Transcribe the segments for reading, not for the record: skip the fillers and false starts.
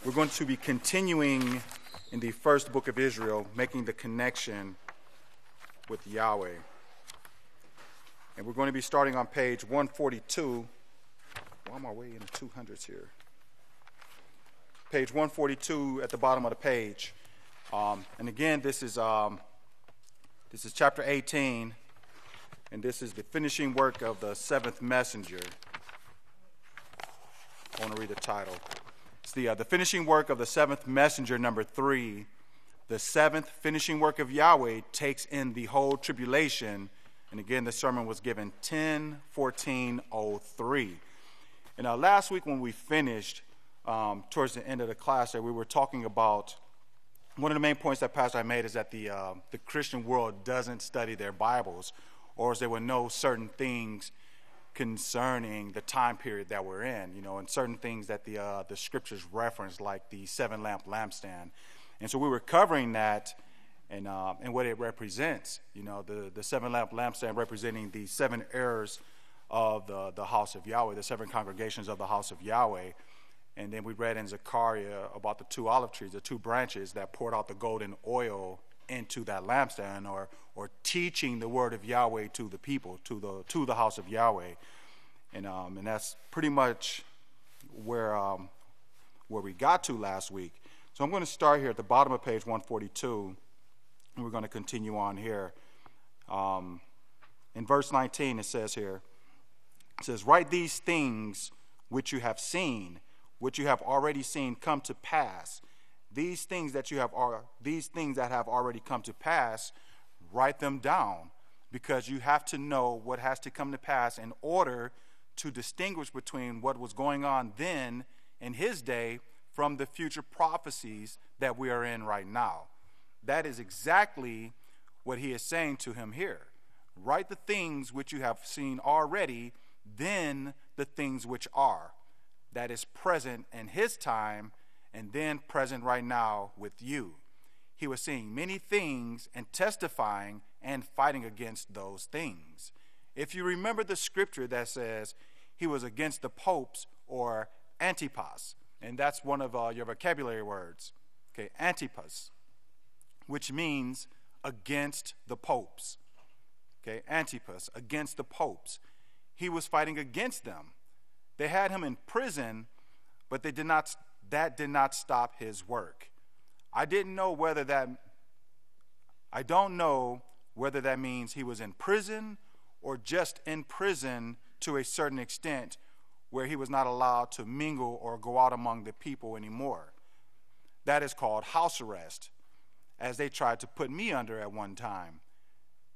We're going to be continuing in the first book of Israel, making the connection with Yahweh. And we're going to be starting on page 142. Why am I way in the 200s here? Page 142 at the bottom of the page. And again, this is chapter 18, and this is the finishing work of the seventh messenger. I want to read the title. It's the finishing work of the seventh messenger, number 3. The seventh finishing work of Yahweh takes in the whole tribulation. And again, the sermon was given 10/14/03. And last week when we finished, towards the end of the class, we were talking about one of the main points that Pastor I made is that the Christian world doesn't study their Bibles, or as they would know certain things concerning the time period that we're in, and certain things that the scriptures reference, like the 7-lamp lampstand. And so we were covering that and what it represents, the 7-lamp lampstand representing the 7 errors of the house of Yahweh, the 7 congregations of the house of Yahweh. And then we read in Zechariah about the 2 olive trees, the 2 branches that poured out the golden oil into that lampstand, or teaching the word of Yahweh to the people, to the house of Yahweh. And that's pretty much where we got to last week. So I'm going to start here at the bottom of page 142, and we're going to continue on here. In verse 19 it says, write these things which you have seen, which you have already seen come to pass. These things that have already come to pass, write them down, because you have to know what has to come to pass in order to distinguish between what was going on then in his day from the future prophecies that we are in right now. That is exactly what he is saying to him here. Write the things which you have seen already, then the things which are. That is present in his time, and then present right now with you. He was seeing many things and testifying and fighting against those things. If you remember the scripture that says he was against the popes, or Antipas, and that's one of your vocabulary words, okay, Antipas, which means against the popes. Okay, Antipas, against the popes. He was fighting against them. They had him in prison, but that did not stop his work. I don't know whether that means he was in prison or just in prison to a certain extent where he was not allowed to mingle or go out among the people anymore. That is called house arrest, as they tried to put me under at one time.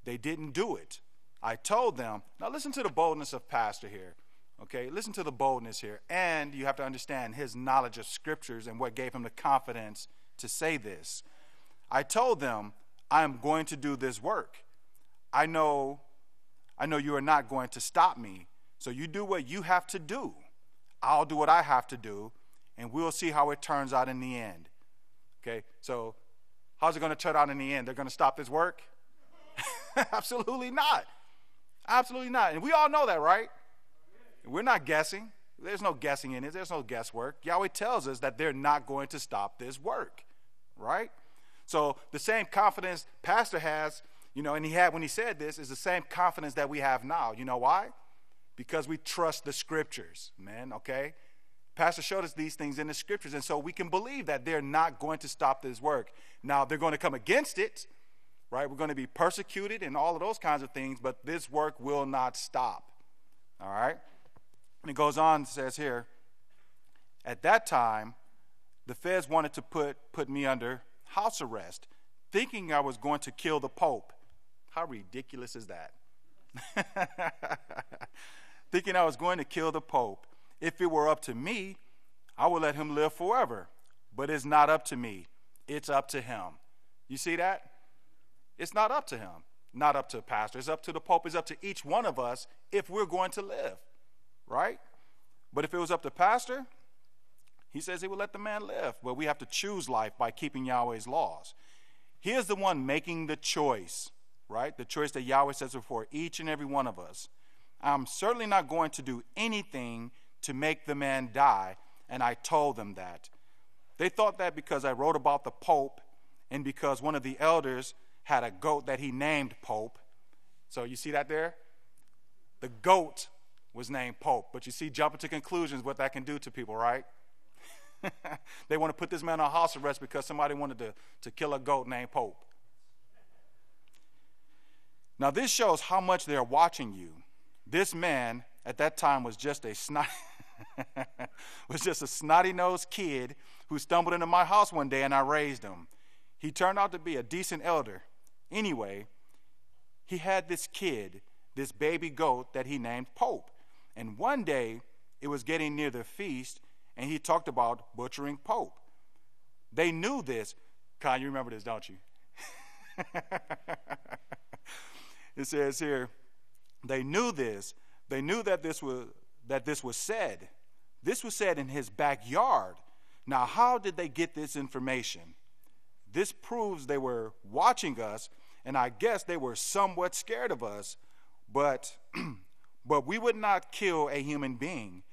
They didn't do it. I told them, now listen to the boldness of Pastor here. Okay, listen to the boldness here. And you have to understand his knowledge of scriptures and what gave him the confidence to say this. I told them, I am going to do this work. I know you are not going to stop me. So you do what you have to do. I'll do what I have to do, and we'll see how it turns out in the end. Okay, so how's it going to turn out in the end? They're going to stop this work? Absolutely not. Absolutely not. And we all know that, right? We're not guessing. There's no guessing in it. There's no guesswork. Yahweh tells us that they're not going to stop this work, right? So the same confidence Pastor has, and he had when he said this, is the same confidence that we have now. You know why? Because we trust the scriptures, man, okay? Pastor showed us these things in the scriptures, and so we can believe that they're not going to stop this work. Now, they're going to come against it, right? We're going to be persecuted and all of those kinds of things, but this work will not stop, all right? And it goes on, says here, at that time, the feds wanted to put me under house arrest, thinking I was going to kill the Pope. How ridiculous is that? Thinking I was going to kill the Pope. If it were up to me, I would let him live forever. But it's not up to me. It's up to him. You see that? It's not up to him. Not up to the pastor. It's up to the Pope. It's up to each one of us if we're going to live. Right? But if it was up to pastor, he says he would let the man live. But we have to choose life by keeping Yahweh's laws. He is the one making the choice, right? The choice that Yahweh sets before each and every one of us. I'm certainly not going to do anything to make the man die, and I told them that. They thought that because I wrote about the Pope and because one of the elders had a goat that he named Pope. So you see that there? The goat was named Pope. But you see, jumping to conclusions, what that can do to people, right? They want to put this man on house arrest because somebody wanted to kill a goat named Pope. Now, this shows how much they're watching you. This man at that time was just a snotty-nosed kid who stumbled into my house one day and I raised him. He turned out to be a decent elder. Anyway, he had this kid, this baby goat that he named Pope. And one day, it was getting near the feast, and he talked about butchering Pope. They knew this. Con, you remember this, don't you? It says here, they knew this. They knew that this was said. This was said in his backyard. Now, how did they get this information? This proves they were watching us, and I guess they were somewhat scared of us, but we would not kill a human being.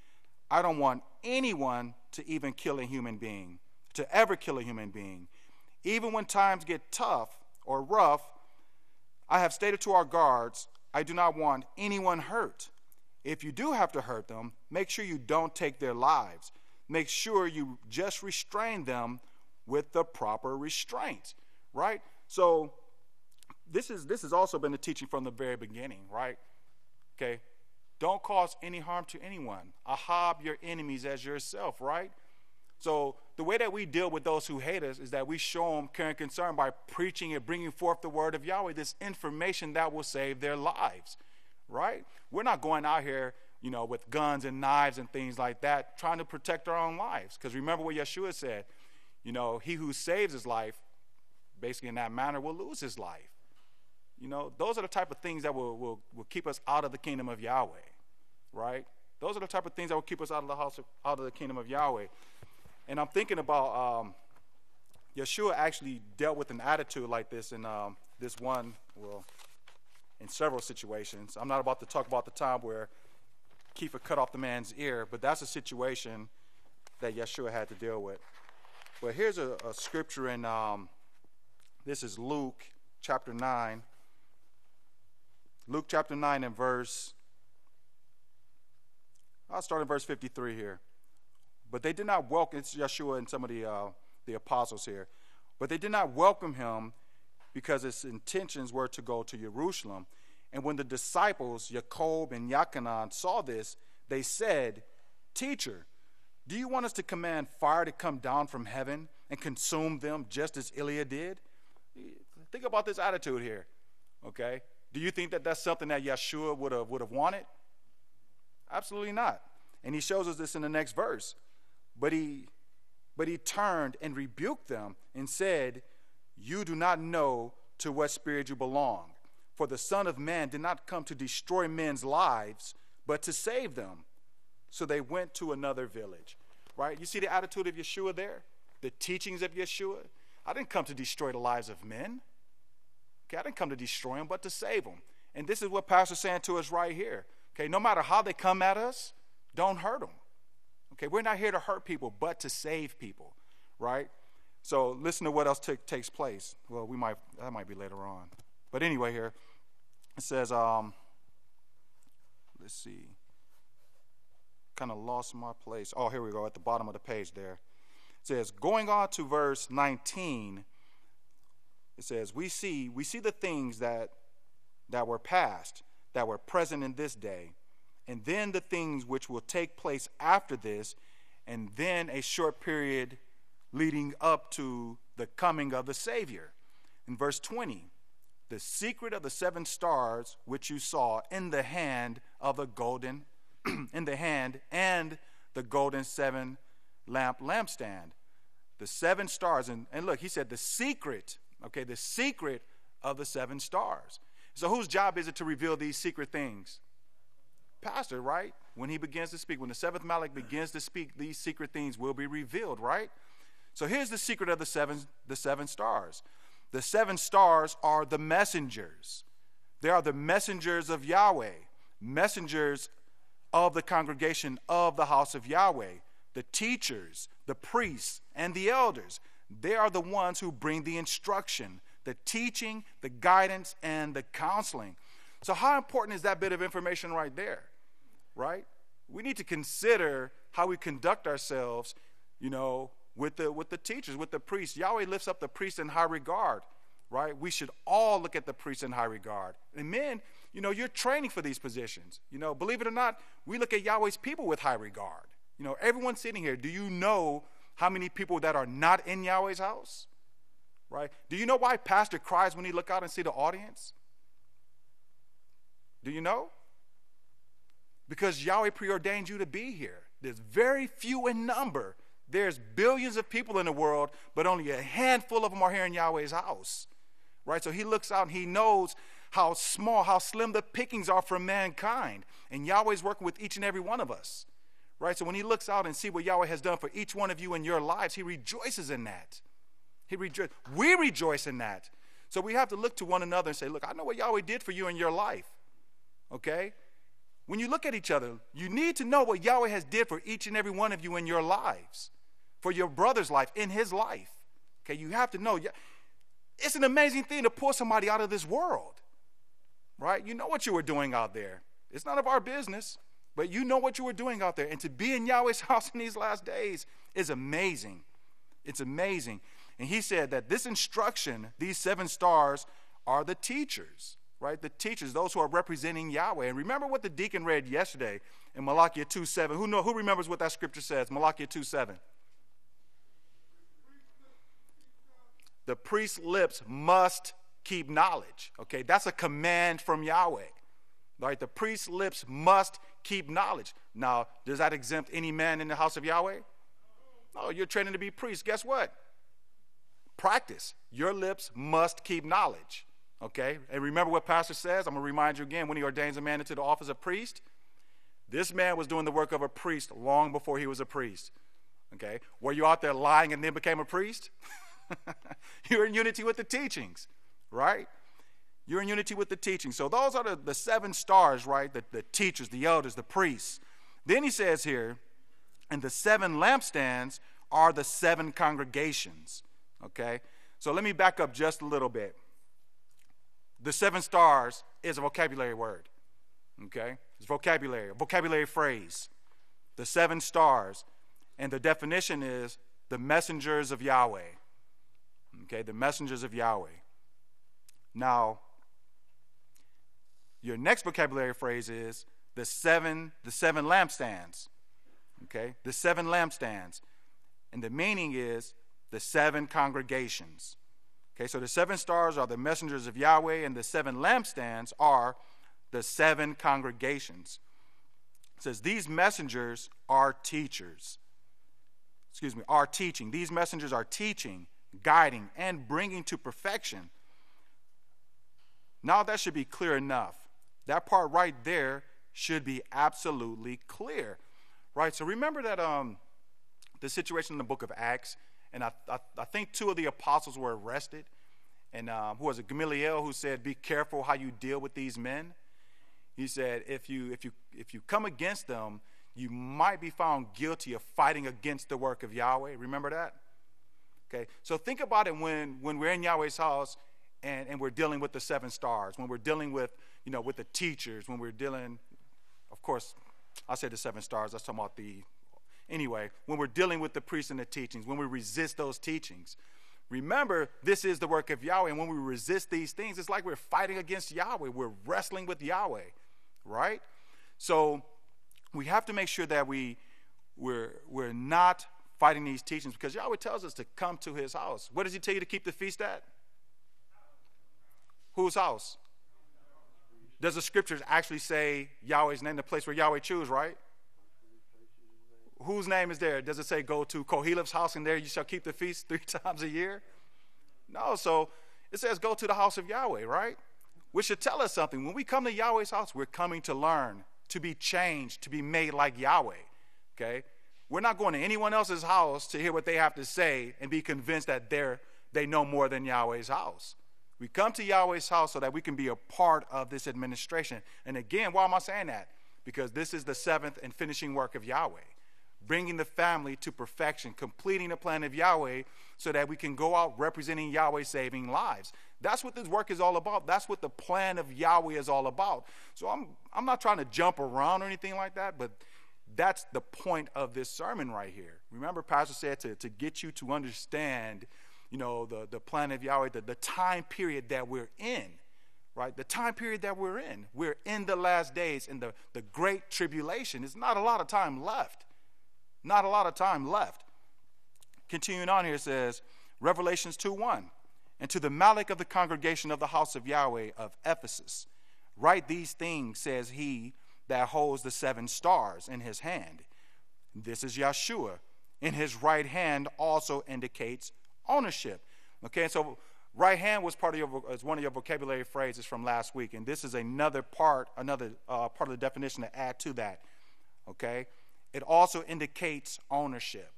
I don't want anyone to even kill a human being, to ever kill a human being. Even when times get tough or rough, I have stated to our guards, I do not want anyone hurt. If you do have to hurt them, make sure you don't take their lives. Make sure you just restrain them with the proper restraint, right? So this has also been the teaching from the very beginning, right? Okay, don't cause any harm to anyone. Ahab your enemies as yourself, right? So the way that we deal with those who hate us is that we show them care and concern by preaching and bringing forth the word of Yahweh, this information that will save their lives, right? We're not going out here, with guns and knives and things like that, trying to protect our own lives. Because remember what Yeshua said, he who saves his life, basically in that manner, will lose his life. Those are the type of things that will keep us out of the kingdom of Yahweh, right? Those are the type of things that will keep us out of the kingdom of Yahweh. And I'm thinking about Yeshua actually dealt with an attitude like this in in several situations. I'm not about to talk about the time where Kepha cut off the man's ear, but that's a situation that Yeshua had to deal with. But here's a scripture in, this is Luke chapter 9. Luke chapter 9 and I'll start in verse 53 here. But they did not welcome, it's Yeshua and some of the apostles here. But they did not welcome him because his intentions were to go to Jerusalem. And when the disciples, Jacob and Yachanan, saw this, they said, Teacher, do you want us to command fire to come down from heaven and consume them just as Eliah did? Think about this attitude here, okay? Do you think that that's something that Yeshua would have wanted? Absolutely not. And he shows us this in the next verse. But he turned and rebuked them and said, You do not know to what spirit you belong. For the Son of Man did not come to destroy men's lives, but to save them. So they went to another village. Right? You see the attitude of Yeshua there? The teachings of Yeshua? I didn't come to destroy the lives of men. Okay, I didn't come to destroy them, but to save them. And this is what Pastor's saying to us right here. Okay, no matter how they come at us, don't hurt them. Okay, we're not here to hurt people, but to save people, right? So listen to what else takes place. Well, that might be later on. But anyway here, it says, let's see. Kind of lost my place. Oh, here we go, at the bottom of the page there. It says, going on to verse 19, it says, we see the things that were past, that were present in this day, and then the things which will take place after this, and then a short period leading up to the coming of the Savior. In verse 20, the secret of the 7 stars which you saw in the hand of the golden, in the hand and the golden 7 lampstand. The 7 stars, and look, he said the secret, okay, the secret of the 7 stars. So whose job is it to reveal these secret things? Pastor, right? When he begins to speak, when the 7th Malach begins to speak, these secret things will be revealed, right? So here's the secret of the seven stars. The 7 stars are the messengers. They are the messengers of Yahweh, messengers of the congregation of the house of Yahweh, the teachers, the priests, and the elders. They are the ones who bring the instruction, the teaching, the guidance, and the counseling. So how important is that bit of information right there, right? We need to consider how we conduct ourselves, with the teachers, with the priests. Yahweh lifts up the priests in high regard, right? We should all look at the priests in high regard. And men, you're training for these positions. Believe it or not, we look at Yahweh's people with high regard. Everyone sitting here, do you know how many people that are not in Yahweh's house? Right? Do you know why pastor cries when he look out and see the audience? Do you know? Because Yahweh preordained you to be here. There's very few in number. There's billions of people in the world, but only a handful of them are here in Yahweh's house. Right? So he looks out and he knows how small, how slim the pickings are for mankind. And Yahweh's working with each and every one of us. Right? So when he looks out and see what Yahweh has done for each one of you in your lives, he rejoices in that. We rejoice in that. So we have to look to one another and say, look, I know what Yahweh did for you in your life. Okay? When you look at each other, you need to know what Yahweh has did for each and every one of you in your lives, for your brother's life, in his life. Okay? You have to know. It's an amazing thing to pull somebody out of this world. Right? You know what you were doing out there. It's none of our business. But you know what you were doing out there. And to be in Yahweh's house in these last days is amazing. It's amazing. And he said that this instruction, these 7 stars, are the teachers, right? The teachers, those who are representing Yahweh. And remember what the deacon read yesterday in Malachi 2:7. Who remembers what that scripture says? Malachi 2:7. The priest's lips must keep knowledge. Okay, that's a command from Yahweh. Right? The priest's lips must keep knowledge. Now, does that exempt any man in the house of Yahweh? No, you're training to be priest. Guess what? Practice. Your lips must keep knowledge. Okay? And remember what pastor says? I'm going to remind you again, when he ordains a man into the office of priest, this man was doing the work of a priest long before he was a priest. Okay? Were you out there lying and then became a priest? You're in unity with the teachings, right? You're in unity with the teaching. So those are the 7 stars, right? The teachers, the elders, the priests. Then he says here, and the 7 lampstands are the 7 congregations. Okay? So let me back up just a little bit. The 7 stars is a vocabulary word. Okay? It's a vocabulary phrase. The 7 stars. And the definition is the messengers of Yahweh. Okay? The messengers of Yahweh. Now, your next vocabulary phrase is the seven lampstands. Okay? The 7 lampstands. And the meaning is the 7 congregations. Okay, so the 7 stars are the messengers of Yahweh, and the 7 lampstands are the 7 congregations. It says these messengers are teachers. Are teaching. These messengers are teaching, guiding, and bringing to perfection. Now that should be clear enough. That part right there should be absolutely clear. Right? So remember that the situation in the book of Acts, and I think 2 of the apostles were arrested. And who was it? Gamaliel, who said, be careful how you deal with these men. He said, if you come against them, you might be found guilty of fighting against the work of Yahweh. Remember that? Okay. So think about it when we're in Yahweh's house and we're dealing with the 7 stars, when we're dealing with, with the teachers, when we're dealing, of course, I said the 7 stars, that's talking about anyway, when we're dealing with the priests and the teachings, when we resist those teachings, remember, this is the work of Yahweh, and when we resist these things, it's like we're fighting against Yahweh. We're wrestling with Yahweh, right? So we have to make sure that we're not fighting these teachings, because Yahweh tells us to come to his house. What does he tell you to keep the feast at? Whose house? Does the scriptures actually say Yahweh's name, the place where Yahweh choose, right? Whose name is there? Does it say go to Koheleth's house and there you shall keep the feast 3 times a year? No, so it says go to the house of Yahweh, right? Which should tell us something. When we come to Yahweh's house, we're coming to learn, to be changed, to be made like Yahweh, okay? We're not going to anyone else's house to hear what they have to say and be convinced that they know more than Yahweh's house. We come to Yahweh's house so that we can be a part of this administration. And again, why am I saying that? Because this is the 7th and finishing work of Yahweh. bringing the family to perfection, completing the plan of Yahweh so that we can go out representing Yahweh, saving lives. That's what this work is all about. That's what the plan of Yahweh is all about. So I'm not trying to jump around or anything like that, but that's the point of this sermon right here. Remember, Pastor said to get you to understand, the plan of Yahweh, the time period that we're in, right? The time period that we're in. We're in the last days, in the great tribulation. It's not a lot of time left. Not a lot of time left. Continuing on here, it says, Revelations 2:1. And to the Malik of the congregation of the house of Yahweh of Ephesus, write these things, says he that holds the 7 stars in his hand. This is Yeshua. In his right hand also indicates ownership. Okay, so right hand was one of your vocabulary phrases from last week, and this is another part of the definition to add to that. Okay, it also indicates ownership.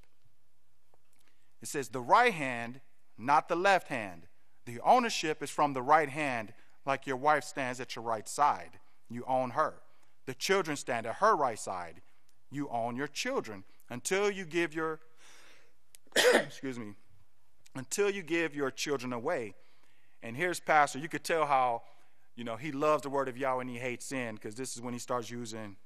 It says the right hand, not the left hand. The ownership is from the right hand, like your wife stands at your right side. You own her. The children stand at her right side. You own your children until you give your until you give your children away. And here's Pastor. You could tell how, he loves the word of Yahweh and he hates sin, because this is when he starts using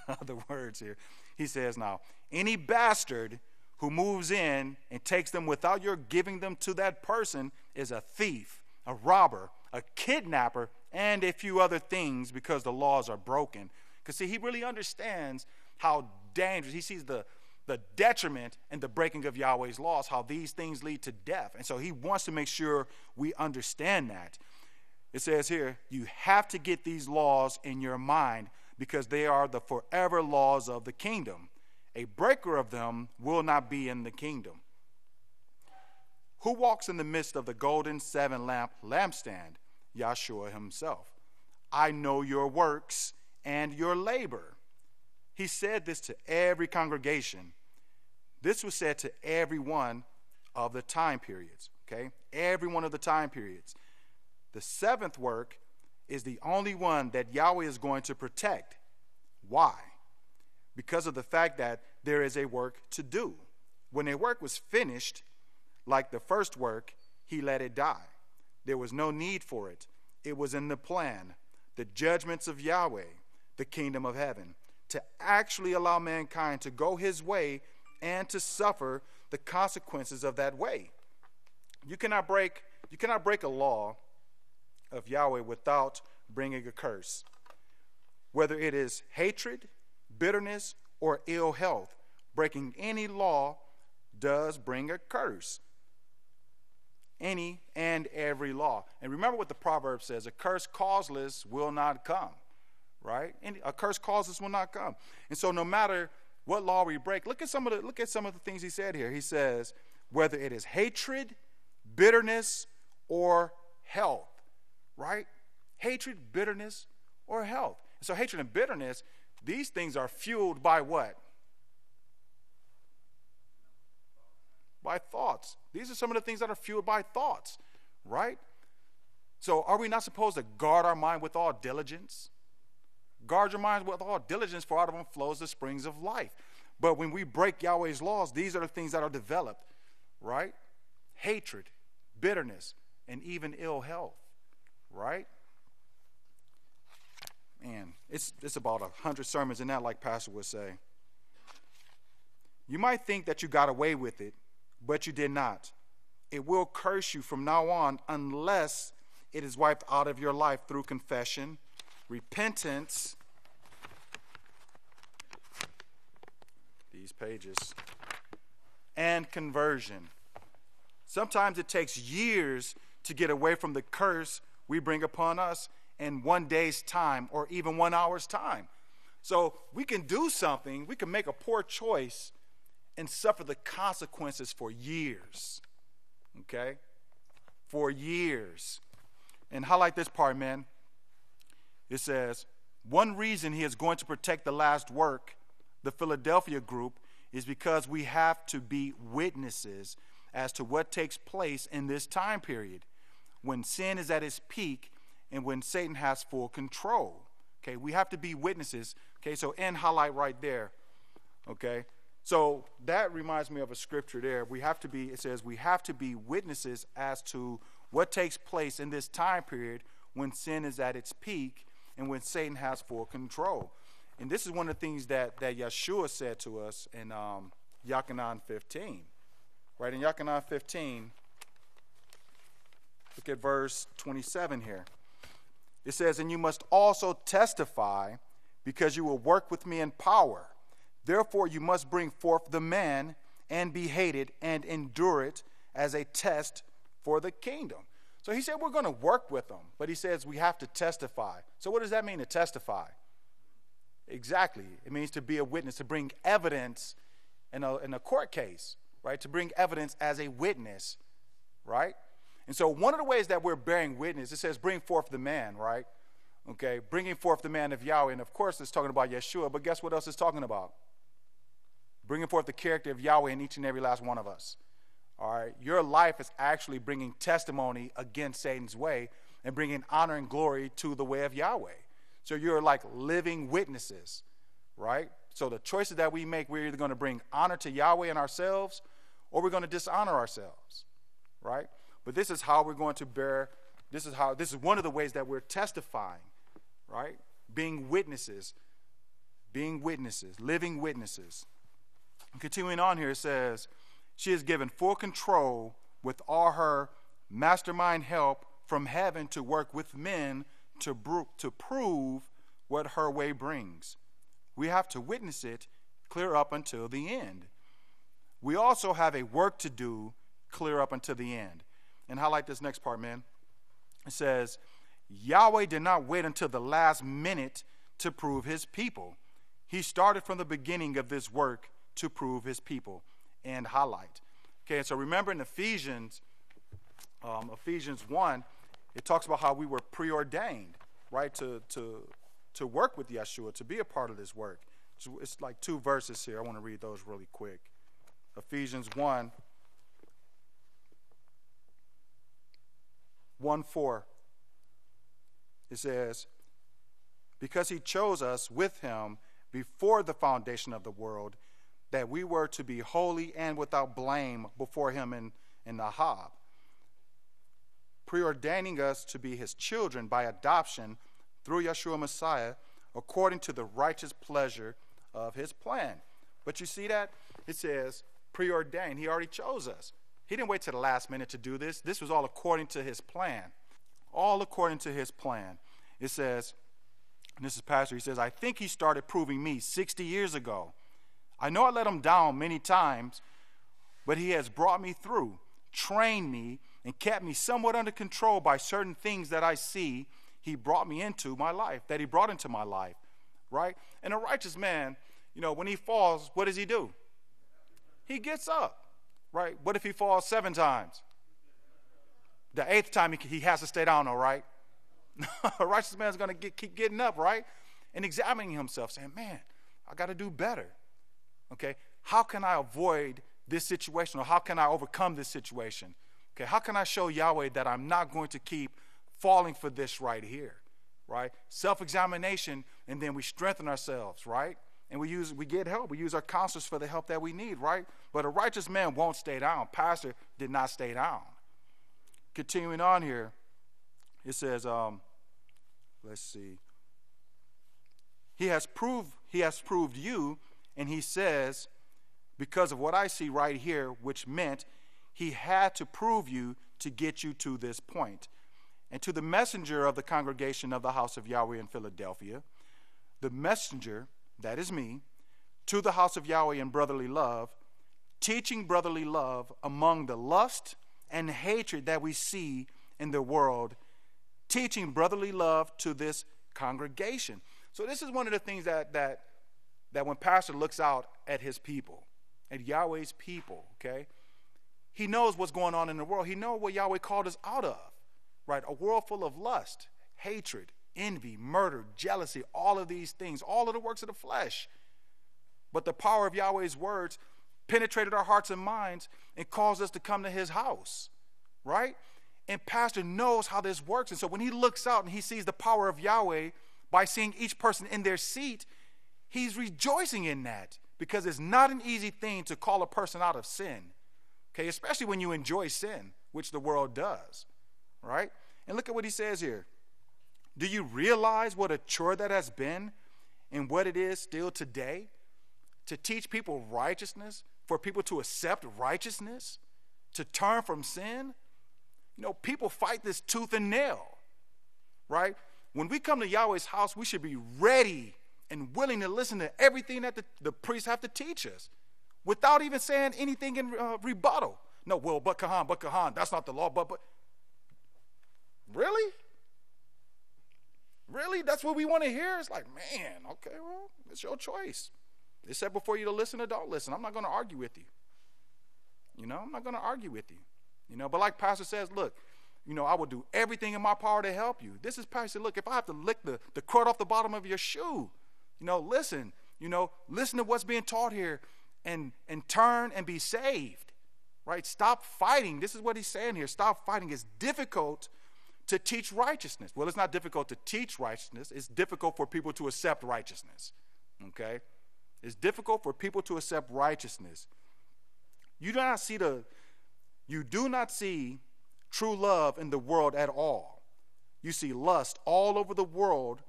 other words here. He says, now, any bastard who moves in and takes them without your giving them to that person is a thief, a robber, a kidnapper, and a few other things, because the laws are broken. Because, see, he really understands how dangerous. He sees the detriment in the breaking of Yahweh's laws, how these things lead to death. And so he wants to make sure we understand that. It says here, you have to get these laws in your mind, because they are the forever laws of the kingdom. A breaker of them will not be in the kingdom. Who walks in the midst of the golden 7-lamp lampstand? Yahshua himself. I know your works and your labor. He said this to every congregation. This was said to every one of the time periods. Okay? Every one of the time periods. The 7th work is the only one that Yahweh is going to protect. Why? Because of the fact that there is a work to do. When a work was finished, like the first work, he let it die. There was no need for it. It was in the plan, the judgments of Yahweh, the kingdom of heaven, to actually allow mankind to go his way and to suffer the consequences of that way. You cannot break a law of Yahweh without bringing a curse. Whether it is hatred, bitterness, or ill health, breaking any law does bring a curse. Any and every law. And remember what the proverb says, a curse causeless will not come, right? A curse causeless will not come. And so no matter what law we break, look at some of the things he said here. He says, whether it is hatred, bitterness, or health, right? Hatred, bitterness, or health. So hatred and bitterness, these things are fueled by what? By thoughts. These are some of the things that are fueled by thoughts, right? So are we not supposed to guard our mind with all diligence? Guard your mind with all diligence, for out of them flows the springs of life. But when we break Yahweh's laws, these are the things that are developed, right? Hatred, bitterness, and even ill health, right? Man, it's about 100 sermons in that, like Pastor would say. You might think that you got away with it, but you did not. It will curse you from now on unless it is wiped out of your life through confession, repentance, these pages, and conversion. Sometimes it takes years to get away from the curse we bring upon us in 1 day's time or even 1 hour's time. So we can do something, we can make a poor choice and suffer the consequences for years. Okay? For years. And highlight this part, man. It says, one reason he is going to protect the last work, the Philadelphia group, is because we have to be witnesses as to what takes place in this time period when sin is at its peak and when Satan has full control. Okay, we have to be witnesses. Okay, so end highlight right there. Okay, So that reminds me of a scripture there. It says we have to be witnesses as to what takes place in this time period when sin is at its peak and when Satan has full control. And this is one of the things that Yeshua said to us in Yochanan 15. Right, in Yochanan 15, look at verse 27 here. It says, and you must also testify, because you will work with me in power. Therefore you must bring forth the man and be hated and endure it as a test for the kingdom. So he said we're going to work with them, but he says we have to testify. So what does that mean, to testify? Exactly. It means to be a witness, to bring evidence in a court case, right? To bring evidence as a witness, right? And so one of the ways that we're bearing witness, it says bring forth the man, right? Okay, bringing forth the man of Yahweh. And of course it's talking about Yeshua, but guess what else it's talking about? Bringing forth the character of Yahweh in each and every last one of us. All right, your life is actually bringing testimony against Satan's way and bringing honor and glory to the way of Yahweh. So you're like living witnesses, right? So the choices that we make, we're either going to bring honor to Yahweh and ourselves, or we're going to dishonor ourselves, right? But this is how we're going to bear, this is one of the ways that we're testifying, right? Being witnesses, living witnesses. Continuing on here, it says, she is given full control with all her mastermind help from heaven to work with men to prove what her way brings. We have to witness it clear up until the end. We also have a work to do clear up until the end. And highlight this next part, man. It says, Yahweh did not wait until the last minute to prove his people. He started from the beginning of this work to prove his people. And highlight. Okay, so remember in Ephesians 1, it talks about how we were preordained, right, to work with Yeshua, to be a part of this work. So it's like 2 verses here. I want to read those really quick. Ephesians 1:4. It says, because he chose us with him before the foundation of the world, that we were to be holy and without blame before him in the Ahab, preordaining us to be his children by adoption through Yeshua Messiah, according to the righteous pleasure of his plan. But you see that? It says preordained. He already chose us. He didn't wait till the last minute to do this. This was all according to his plan. All according to his plan. It says, and this is Pastor, he says, I think he started proving me 60 years ago. I know I let him down many times, but he has brought me through, trained me, and kept me somewhat under control by certain things that I see he brought me into my life, that he brought into my life, right? And a righteous man, when he falls, what does he do? He gets up, right? What if he falls 7 times? The 8th time he has to stay down, all right? A righteous man is going to keep getting up, right? And examining himself, saying, man, I got to do better. Okay, how can I avoid this situation, or how can I overcome this situation? Okay, how can I show Yahweh that I'm not going to keep falling for this right here, right? Self-examination, and then we strengthen ourselves, right? And we get help. We use our counselors for the help that we need, right? But a righteous man won't stay down. Pastor did not stay down. Continuing on here, it says, let's see. He has proved you. And he says, because of what I see right here, which meant he had to prove you to get you to this point. And to the messenger of the congregation of the house of Yahweh in Philadelphia, the messenger, that is me, to the house of Yahweh in brotherly love, teaching brotherly love among the lust and hatred that we see in the world, teaching brotherly love to this congregation. So this is one of the things that when Pastor looks out at his people, at Yahweh's people, okay, he knows what's going on in the world. He knows what Yahweh called us out of, right? A world full of lust, hatred, envy, murder, jealousy, all of these things, all of the works of the flesh. But the power of Yahweh's words penetrated our hearts and minds and caused us to come to his house, right? And Pastor knows how this works. And so when he looks out and he sees the power of Yahweh by seeing each person in their seat, he's rejoicing in that because it's not an easy thing to call a person out of sin, okay, especially when you enjoy sin, which the world does, right? And look at what he says here. Do you realize what a chore that has been and what it is still today to teach people righteousness, for people to accept righteousness, to turn from sin? You know, people fight this tooth and nail, right? When we come to Yahweh's house, we should be ready and willing to listen to everything that the priests have to teach us without even saying anything in rebuttal. No, well, but Kahan, that's not the law, but. Really? Really? That's what we want to hear? It's like, man, okay, well, it's your choice. It's said before you to listen or don't listen. I'm not going to argue with you. You know, I'm not going to argue with you. You know, but like Pastor says, look, you know, I will do everything in my power to help you. This is Pastor, look, if I have to lick the crud off the bottom of your shoe, you know, listen to what's being taught here and turn and be saved, right? Stop fighting. This is what he's saying here. Stop fighting. It's difficult to teach righteousness. Well, it's not difficult to teach righteousness. It's difficult for people to accept righteousness, okay? It's difficult for people to accept righteousness. You do not see true love in the world at all. You see lust all over the world.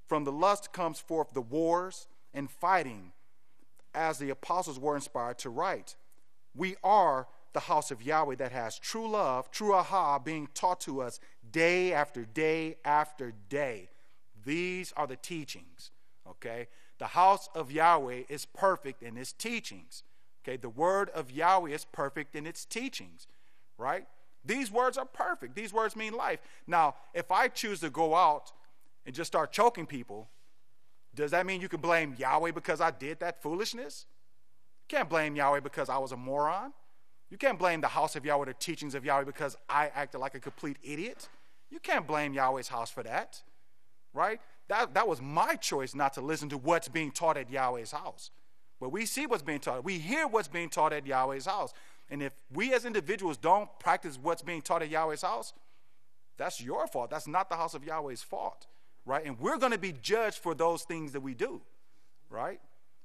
From the lust comes forth the wars and fighting, as the apostles were inspired to write. We are the house of Yahweh that has true love, true aha, being taught to us day after day after day. These are the teachings, okay? The house of Yahweh is perfect in its teachings, okay? The word of Yahweh is perfect in its teachings, right? These words are perfect. These words mean life. Now, if I choose to go out and just start choking people, does that mean you can blame Yahweh because I did that foolishness? You can't blame Yahweh because I was a moron. You can't blame the house of Yahweh, the teachings of Yahweh, because I acted like a complete idiot. You can't blame Yahweh's house for that, right? That was my choice not to listen to what's being taught at Yahweh's house. But we see what's being taught. We hear what's being taught at Yahweh's house. And if we as individuals don't practice what's being taught at Yahweh's house, that's your fault. That's not the house of Yahweh's fault, right? And we're going to be judged for those things that we do, right?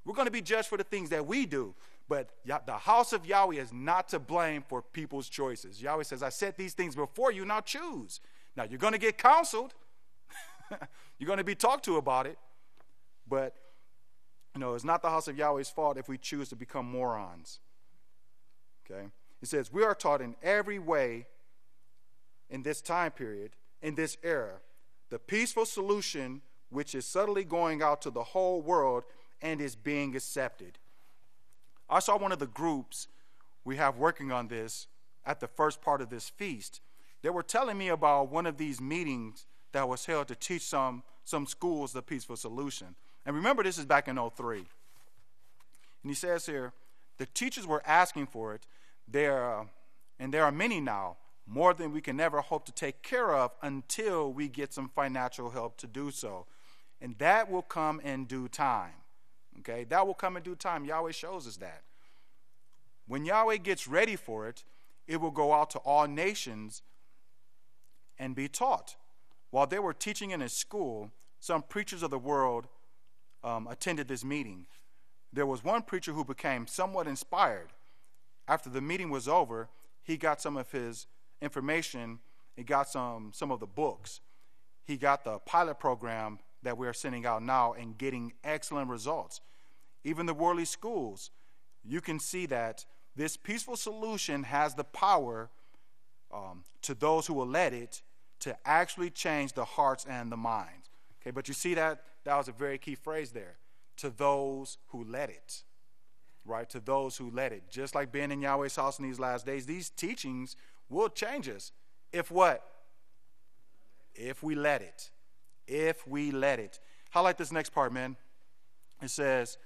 We're going to be judged for the things that we do. But the house of Yahweh is not to blame for people's choices. Yahweh says, I set these things before you, now choose. Now, you're going to get counseled. You're going to be talked to about it. But, you know, it's not the house of Yahweh's fault if we choose to become morons. Okay? It says, we are taught in every way in this time period, in this era, the peaceful solution which is subtly going out to the whole world and is being accepted. I saw one of the groups we have working on this at the first part of this feast. They were telling me about one of these meetings that was held to teach some schools the peaceful solution. And remember, this is back in 2003. And he says here, the teachers were asking for it. And there are many now, more than we can ever hope to take care of until we get some financial help to do so. And that will come in due time. Okay, that will come in due time. Yahweh shows us that. When Yahweh gets ready for it, it will go out to all nations and be taught. While they were teaching in a school, some preachers of the world attended this meeting. There was one preacher who became somewhat inspired. After the meeting was over, he got some of his information. He got some of the books. He got the pilot program that we're sending out now and getting excellent results. Even the worldly schools, you can see that this peaceful solution has the power to those who will let it to actually change the hearts and the minds. Okay, but you see that was a very key phrase there. To those who let it, right? To those who let it. Just like being in Yahweh's house in these last days, these teachings will change us. If what? If we let it. If we let it. Highlight this next part, man. It says,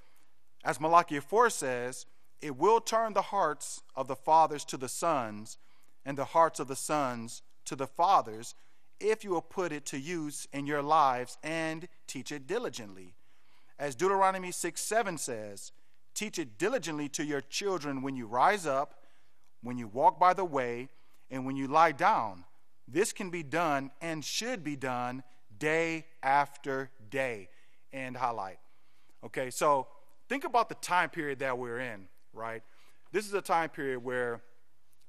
as Malachi 4 says, it will turn the hearts of the fathers to the sons and the hearts of the sons to the fathers if you will put it to use in your lives and teach it diligently. As Deuteronomy 6:7 says, teach it diligently to your children when you rise up, when you walk by the way, and when you lie down. This can be done and should be done day after day. And highlight. Okay, so think about the time period that we're in, right? This is a time period where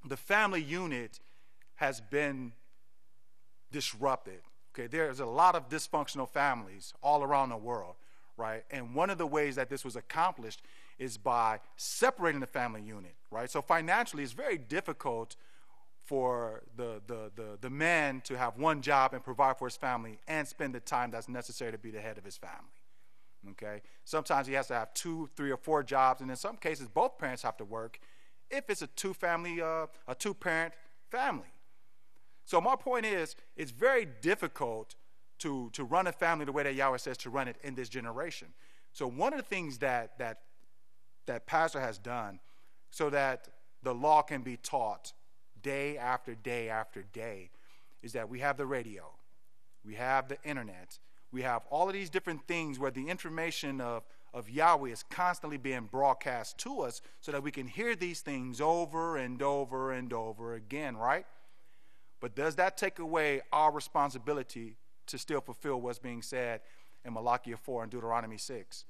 the family unit has been disrupted. Okay, there's a lot of dysfunctional families all around the world, right? And one of the ways that this was accomplished is by separating the family unit, right? So financially, it's very difficult for the man to have one job and provide for his family and spend the time that's necessary to be the head of his family. Okay, sometimes he has to have 2, 3, or 4 jobs, and in some cases, both parents have to work if it's a two-parent family. So my point is, it's very difficult to run a family the way that Yahweh says to run it in this generation. So one of the things that pastor has done so that the law can be taught day after day after day is that we have the radio, we have the internet, we have all of these different things where the information of Yahweh is constantly being broadcast to us so that we can hear these things over and over and over again, right? But does that take away our responsibility to still fulfill what's being said in Malachi 4 and Deuteronomy 6?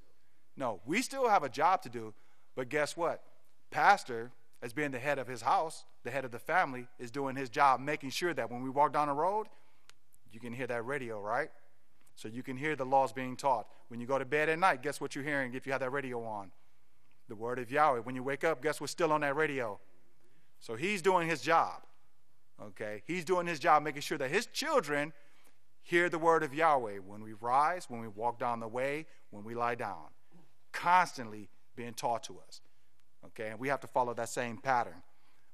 No, we still have a job to do, but guess what? Pastor, as being the head of his house, the head of the family, is doing his job, making sure that when we walk down the road, you can hear that radio, right? So you can hear the laws being taught. When you go to bed at night, guess what you're hearing if you have that radio on? The word of Yahweh. When you wake up, guess what's still on that radio? So he's doing his job. Okay, he's doing his job, making sure that his children hear the word of Yahweh when we rise, when we walk down the way, when we lie down. Constantly being taught to us. Okay, and we have to follow that same pattern.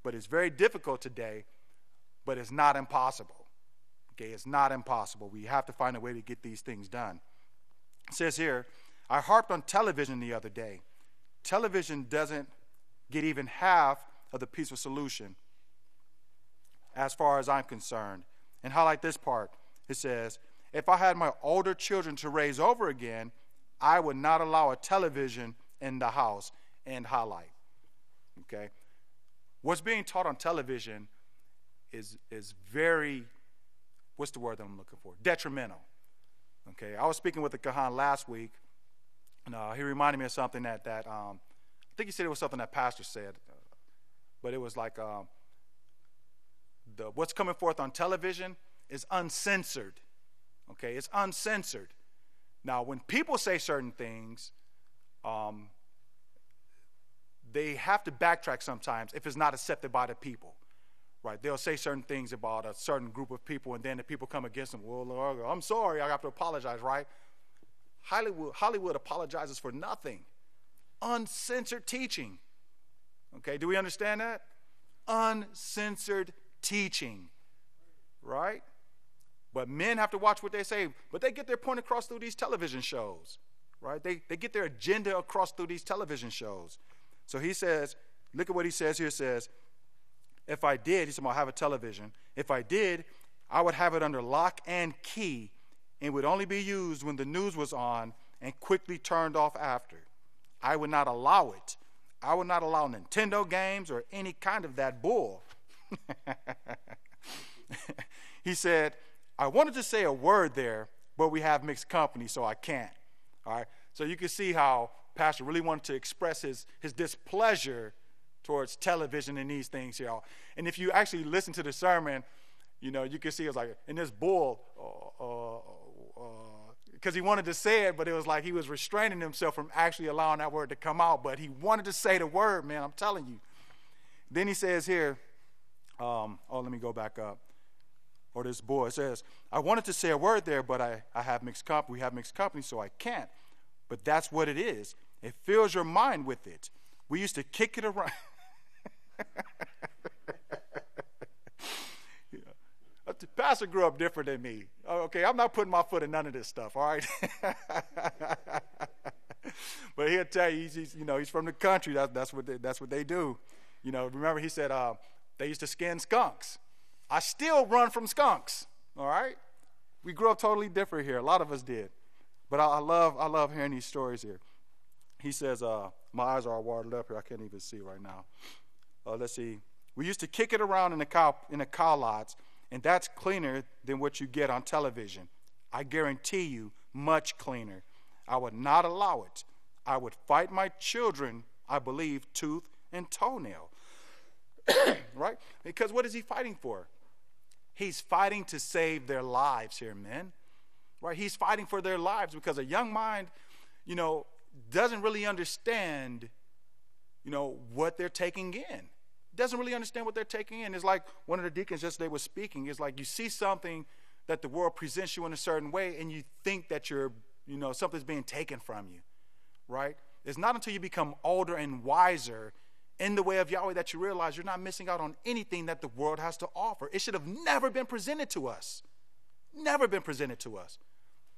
But it's very difficult today, but it's not impossible. Okay, it's not impossible. We have to find a way to get these things done. It says here, I harped on television the other day. Television doesn't get even half of the peaceful solution as far as I'm concerned. And highlight this part. It says, if I had my older children to raise over again, I would not allow a television in the house. And highlight. Okay? What's being taught on television is very, what's the word that I'm looking for? Detrimental. Okay? I was speaking with the Kahan last week, and he reminded me of something that I think he said it was something that pastor said, but it was like what's coming forth on television is uncensored. Okay? It's uncensored. Now, when people say certain things, they have to backtrack sometimes if it's not accepted by the people, right? They'll say certain things about a certain group of people, and then the people come against them. Well, Lord, I'm sorry, I have to apologize, right? Hollywood apologizes for nothing. Uncensored teaching. Okay, do we understand that? Uncensored teaching, right? But men have to watch what they say, but they get their point across through these television shows, right? They get their agenda across through these television shows. So he says, look at what he says here. It says, if I did, he said, I'll have a television. If I did, I would have it under lock and key and would only be used when the news was on and quickly turned off after. I would not allow it. I would not allow Nintendo games or any kind of that bull. He said, I wanted to say a word there, but we have mixed company, so I can't. All right. So you can see how Pastor really wanted to express his displeasure towards television and these things here. And if you actually listen to the sermon, you can see it was like, and this bull, because he wanted to say it, but it was like he was restraining himself from actually allowing that word to come out. But he wanted to say the word, man, I'm telling you. Then he says here, let me go back up. Or this bull, it says, I wanted to say a word there, but I have mixed company. We have mixed company, so I can't. But that's what it is. It fills your mind with it. We used to kick it around. The pastor grew up different than me. Okay, I'm not putting my foot in none of this stuff, all right? But he'll tell you, he's from the country. That's what they do. Remember he said they used to skin skunks. I still run from skunks, all right? We grew up totally different here. A lot of us did. But I love hearing these stories here. He says, my eyes are all watered up here. I can't even see right now. Let's see. We used to kick it around in the cow lots, and that's cleaner than what you get on television. I guarantee you, much cleaner. I would not allow it. I would fight my children, I believe, tooth and toenail. Right? Because what is he fighting for? He's fighting to save their lives here, men. Right? He's fighting for their lives because a young mind, doesn't really understand, what they're taking in. Doesn't really understand what they're taking in. It's like one of the deacons yesterday was speaking. It's like you see something that the world presents you in a certain way and you think that you're, something's being taken from you, right? It's not until you become older and wiser in the way of Yahweh that you realize you're not missing out on anything that the world has to offer. It should have never been presented to us. Never been presented to us.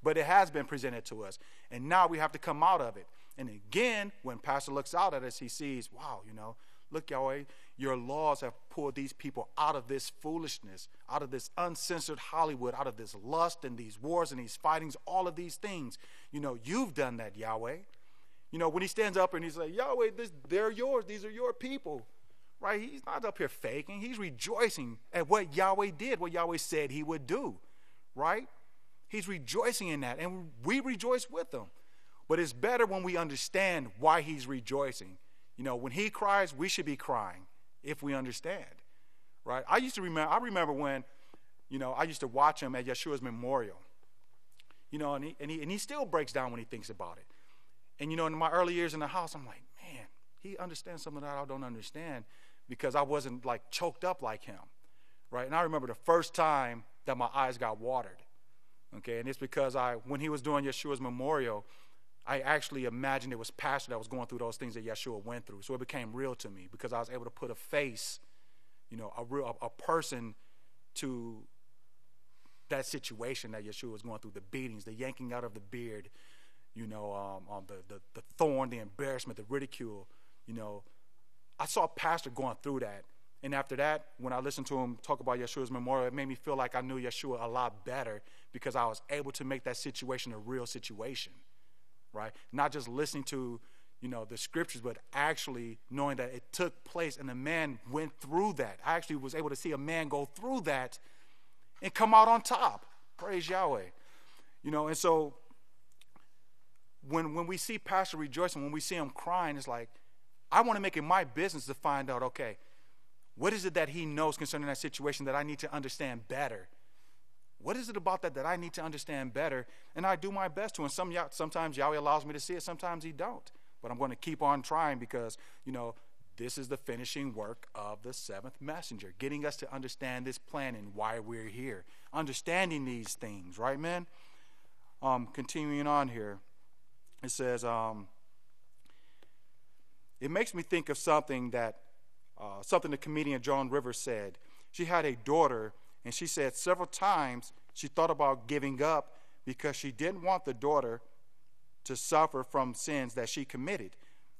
But it has been presented to us. And now we have to come out of it. And again, when Pastor looks out at us, he sees, wow, look, Yahweh, your laws have pulled these people out of this foolishness, out of this uncensored Hollywood, out of this lust and these wars and these fightings, all of these things. You've done that, Yahweh. When he stands up and he's like, Yahweh, they're yours. These are your people, right? He's not up here faking. He's rejoicing at what Yahweh did, what Yahweh said he would do, right? He's rejoicing in that, and we rejoice with him. But it's better when we understand why he's rejoicing. When he cries, we should be crying if we understand, right? I remember when, I used to watch him at Yeshua's memorial, and he still breaks down when he thinks about it. And, in my early years in the house, I'm like, man, he understands something that I don't understand because I wasn't like choked up like him, right? And I remember the first time that my eyes got watered, okay? And it's because when he was doing Yeshua's memorial, I actually imagined it was Pastor that was going through those things that Yeshua went through. So it became real to me because I was able to put a face, a person to that situation that Yeshua was going through, the beatings, the yanking out of the beard, the thorn, the embarrassment, the ridicule. I saw Pastor going through that. And after that, when I listened to him talk about Yeshua's memorial, it made me feel like I knew Yeshua a lot better because I was able to make that situation a real situation. Right? Not just listening to, the scriptures, but actually knowing that it took place and the man went through that. I actually was able to see a man go through that and come out on top. Praise Yahweh. And so when we see Pastor rejoicing, when we see him crying, it's like, I want to make it my business to find out, okay, what is it that he knows concerning that situation that I need to understand better? What is it about that I need to understand better? And I do my best to. And sometimes Yahweh allows me to see it. Sometimes he don't. But I'm going to keep on trying because, this is the finishing work of the seventh messenger, getting us to understand this plan and why we're here. Understanding these things, right, men? Continuing on here, it says, it makes me think of something the comedian Joan Rivers said. She had a daughter, and she said several times she thought about giving up because she didn't want the daughter to suffer from sins that she committed.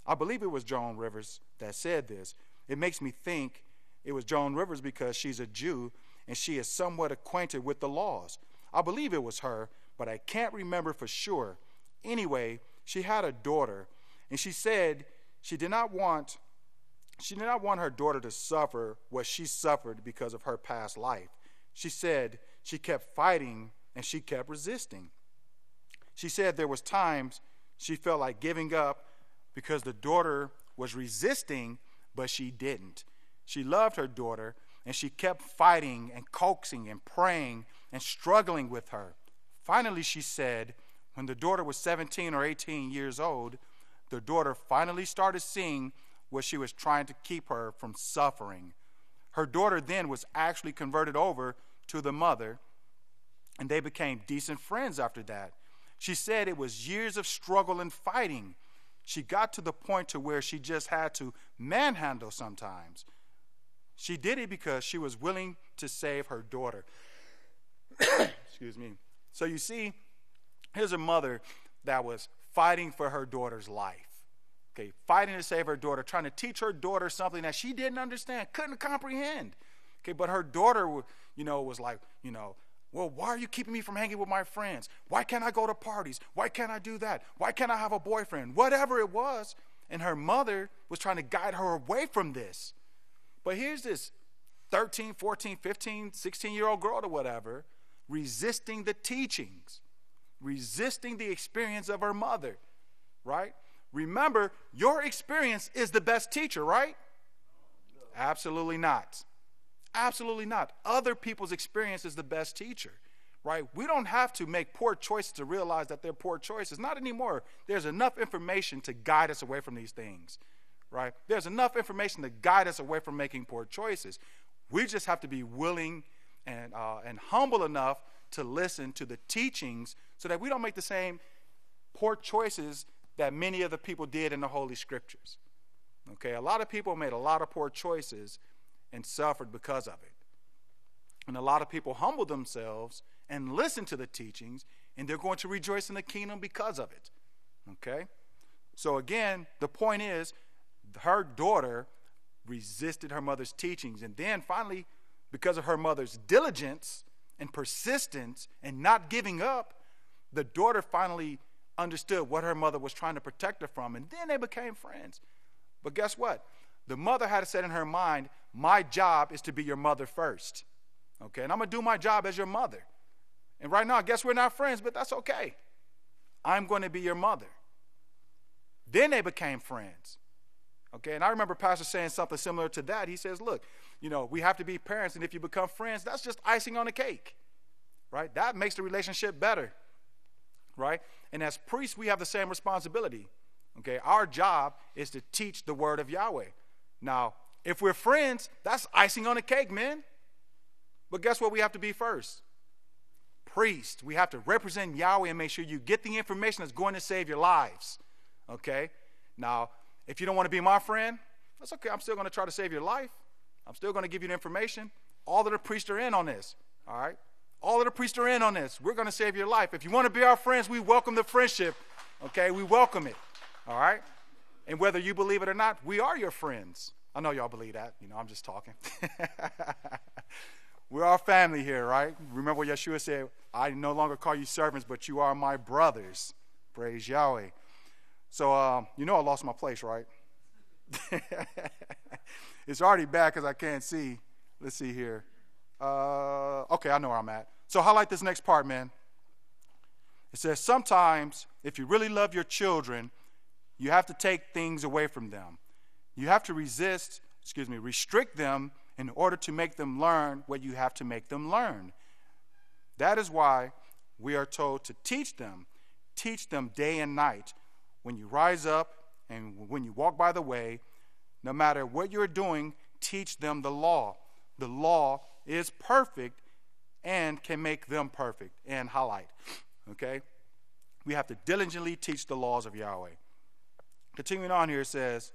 I believe it was Joan Rivers that said this. It makes me think it was Joan Rivers because she's a Jew and she is somewhat acquainted with the laws. I believe it was her, but I can't remember for sure. Anyway, she had a daughter, and she said she did not want her daughter to suffer what she suffered because of her past life. She said she kept fighting and she kept resisting. She said there was times she felt like giving up because the daughter was resisting, but she didn't. She loved her daughter, and she kept fighting and coaxing and praying and struggling with her. Finally, she said, when the daughter was 17 or 18 years old, the daughter finally started seeing what she was trying to keep her from suffering. Her daughter then was actually converted over to the mother, and they became decent friends after that. She said it was years of struggle and fighting. She got to the point to where she just had to manhandle sometimes. She did it because she was willing to save her daughter. Excuse me. So you see, here's a mother that was fighting for her daughter's life. Okay, fighting to save her daughter, trying to teach her daughter something that she didn't understand, couldn't comprehend. Okay, but her daughter, was like, well, why are you keeping me from hanging with my friends? Why can't I go to parties? Why can't I do that? Why can't I have a boyfriend? Whatever it was. And her mother was trying to guide her away from this. But here's this 13, 14, 15, 16-year-old girl or whatever, resisting the teachings, resisting the experience of her mother, right? Remember, your experience is the best teacher, right? No. Absolutely not. Absolutely not. Other people's experience is the best teacher, right? We don't have to make poor choices to realize that they're poor choices. Not anymore. There's enough information to guide us away from these things, right? There's enough information to guide us away from making poor choices. We just have to be willing and humble enough to listen to the teachings so that we don't make the same poor choices that many of the people did in the Holy Scriptures. Okay, a lot of people made a lot of poor choices and suffered because of it. And a lot of people humbled themselves and listened to the teachings, and they're going to rejoice in the kingdom because of it. Okay? So again, the point is, her daughter resisted her mother's teachings, and then finally, because of her mother's diligence and persistence and not giving up, the daughter finally understood what her mother was trying to protect her from, and then they became friends. But guess what? The mother had said in her mind, my job is to be your mother first. Okay, and I'm going to do my job as your mother. And right now, I guess we're not friends, but that's okay. I'm going to be your mother. Then they became friends. Okay, and I remember Pastor saying something similar to that. He says, look, we have to be parents, and if you become friends, that's just icing on the cake, right? That makes the relationship better, right? And as priests, we have the same responsibility. Okay, our job is to teach the word of Yahweh. Now, if we're friends, that's icing on the cake, man. But guess what we have to be first? Priest. We have to represent Yahweh and make sure you get the information that's going to save your lives. Okay? Now, if you don't want to be my friend, that's okay. I'm still going to try to save your life. I'm still going to give you the information. All of the priests are in on this. All right? All of the priests are in on this. We're going to save your life. If you want to be our friends, we welcome the friendship. Okay? We welcome it. All right? And whether you believe it or not, we are your friends. I know y'all believe that. I'm just talking. We're our family here, right? Remember what Yeshua said, I no longer call you servants, but you are my brothers. Praise Yahweh. So, I lost my place, right? It's already bad because I can't see. Let's see here. Okay, I know where I'm at. So highlight this next part, man. It says, sometimes, if you really love your children, you have to take things away from them. You have to restrict them in order to make them learn what you have to make them learn. That is why we are told to teach them day and night. When you rise up and when you walk by the way, no matter what you're doing, teach them the law. The law is perfect and can make them perfect. And highlight, okay? We have to diligently teach the laws of Yahweh. Continuing on here, it says,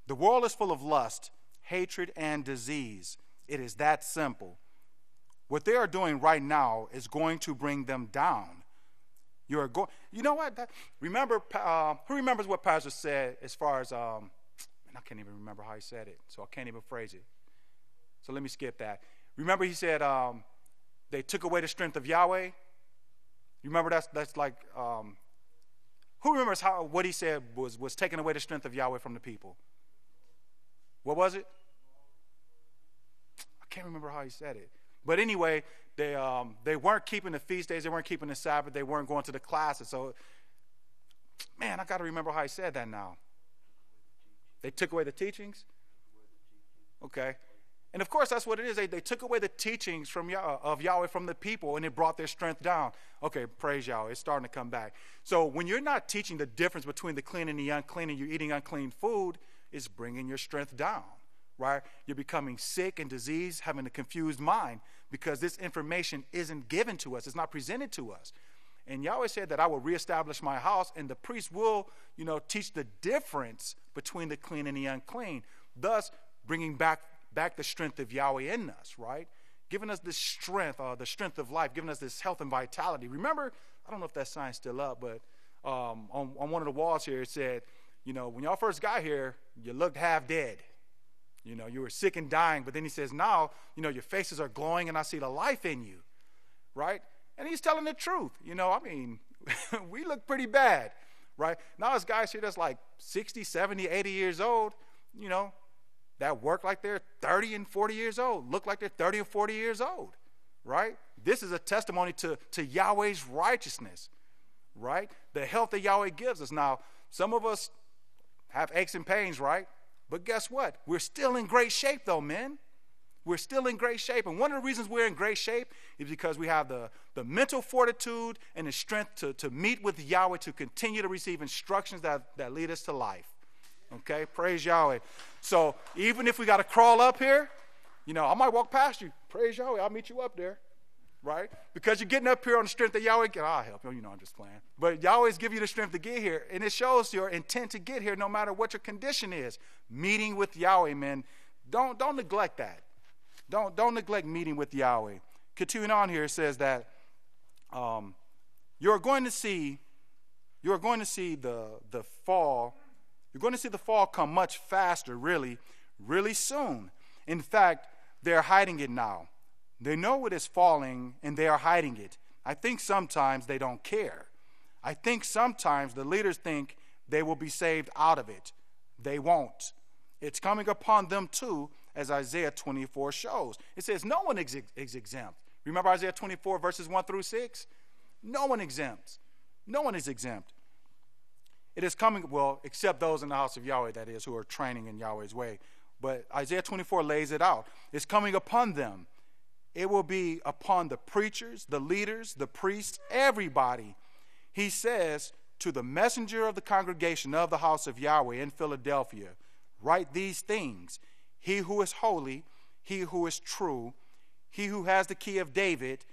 the world is full of lust, hatred, and disease. It is that simple. What they are doing right now is going to bring them down. You know what? Remember, who remembers what Pastor said as far as, I can't even remember how he said it, so I can't even phrase it. So let me skip that. Remember he said they took away the strength of Yahweh? You remember that's like, who remembers what he said was taking away the strength of Yahweh from the people? What was it? I can't remember how he said it. But anyway, they weren't keeping the feast days. They weren't keeping the Sabbath. They weren't going to the classes. So, man, I got to remember how he said that now. They took away the teachings? Okay. And, of course, that's what it is. They took away the teachings of Yahweh from the people, and it brought their strength down. Okay, praise Yahweh. It's starting to come back. So when you're not teaching the difference between the clean and the unclean, and you're eating unclean food, it's bringing your strength down, right? You're becoming sick and diseased, having a confused mind, because this information isn't given to us. It's not presented to us. And Yahweh said that I will reestablish my house, and the priest will, teach the difference between the clean and the unclean, thus bringing back the strength of Yahweh in us, right? Giving us this strength, the strength of life, giving us this health and vitality. Remember, I don't know if that sign's still up, but on one of the walls here it said, when y'all first got here, you looked half dead. You were sick and dying, but then he says, now, your faces are glowing and I see the life in you, right? And he's telling the truth. We look pretty bad, right? Now there's guys here that's like 60, 70, 80 years old, that work like they're 30 and 40 years old, look like they're 30 or 40 years old, right? This is a testimony to Yahweh's righteousness, right? The health that Yahweh gives us. Now, Some of us have aches and pains, right? But guess what? We're still in great shape, though, men. We're still in great shape. And one of the reasons we're in great shape is because we have the mental fortitude and the strength to meet with Yahweh, to continue to receive instructions that lead us to life. Okay? Praise Yahweh. So even if we got to crawl up here, I might walk past you. Praise Yahweh. I'll meet you up there. Right? Because you're getting up here on the strength that Yahweh, I'll help you. I'm just playing. But Yahweh's give you the strength to get here. And it shows your intent to get here no matter what your condition is. Meeting with Yahweh, man. Don't neglect that. Don't neglect meeting with Yahweh. Continuing on here, it says that you're going to see the fall. You're going to see the fall come much faster, really, really soon. In fact, they're hiding it now. They know it is falling, and they are hiding it. I think sometimes they don't care. I think sometimes the leaders think they will be saved out of it. They won't. It's coming upon them too, as Isaiah 24 shows. It says no one is exempt. Remember Isaiah 24, verses 1 through 6? No one exempts. No one is exempt. It is coming, except those in the house of Yahweh, that is, who are training in Yahweh's way. But Isaiah 24 lays it out. It's coming upon them. It will be upon the preachers, the leaders, the priests, everybody. He says to the messenger of the congregation of the house of Yahweh in Philadelphia, write these things. He who is holy, he who is true, he who has the key of David,